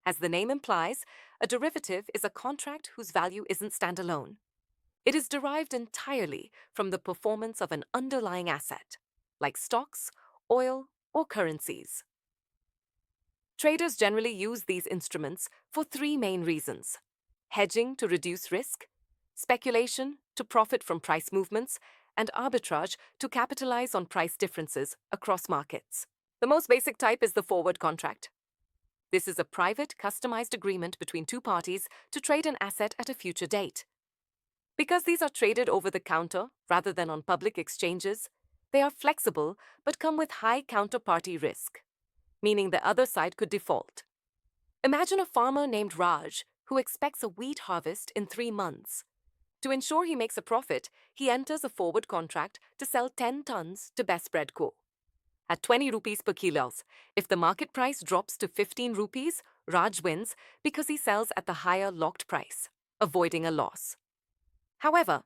As the name implies, a derivative is a contract whose value isn't standalone. It is derived entirely from the performance of an underlying asset, like stocks, oil, or currencies. Traders generally use these instruments for three main reasons: hedging to reduce risk, speculation to profit from price movements, and arbitrage to capitalize on price differences across markets. The most basic type is the forward contract. This is a private, customized agreement between two parties to trade an asset at a future date. Because these are traded over the counter rather than on public exchanges, they are flexible but come with high counterparty risk, meaning the other side could default. Imagine a farmer named Raj who expects a wheat harvest in 3 months. To ensure he makes a profit, he enters a forward contract to sell 10 tons to Best Bread Co. At 20 rupees per kilos. If the market price drops to 15 rupees, Raj wins because he sells at the higher locked price, avoiding a loss. However,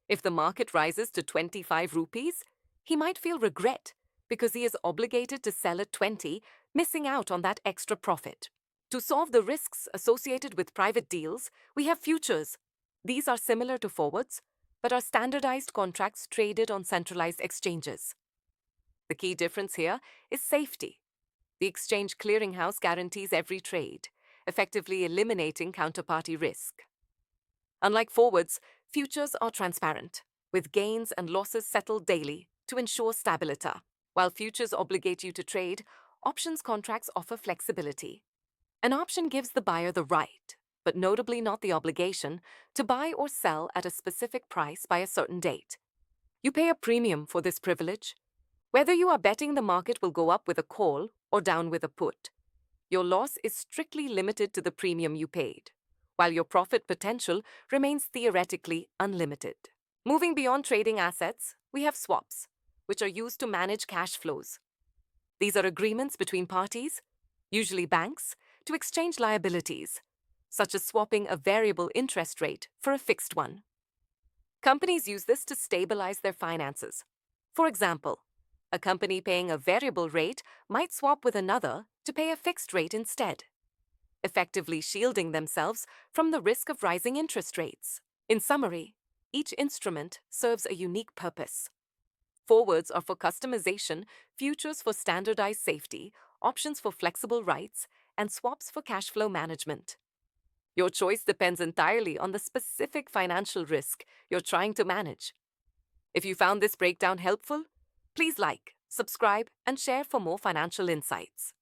if the market rises to 25 rupees, he might feel regret because he is obligated to sell at 20, missing out on that extra profit. To solve the risks associated with private deals, we have futures. These are similar to forwards, but are standardized contracts traded on centralized exchanges. The key difference here is safety. The exchange clearinghouse guarantees every trade, effectively eliminating counterparty risk. Unlike forwards, futures are transparent, with gains and losses settled daily to ensure stability. While futures obligate you to trade, options contracts offer flexibility. An option gives the buyer the right, but notably not the obligation, to buy or sell at a specific price by a certain date. You pay a premium for this privilege. Whether you are betting the market will go up with a call or down with a put, your loss is strictly limited to the premium you paid, while your profit potential remains theoretically unlimited. Moving beyond trading assets, we have swaps, which are used to manage cash flows. These are agreements between parties, usually banks, to exchange liabilities, such as swapping a variable interest rate for a fixed one. Companies use this to stabilize their finances. For example, a company paying a variable rate might swap with another to pay a fixed rate instead, effectively shielding themselves from the risk of rising interest rates. In summary, each instrument serves a unique purpose. Forwards are for customization, futures for standardized safety, options for flexible rights, and swaps for cash flow management. Your choice depends entirely on the specific financial risk you're trying to manage. If you found this breakdown helpful, please like, subscribe, and share for more financial insights.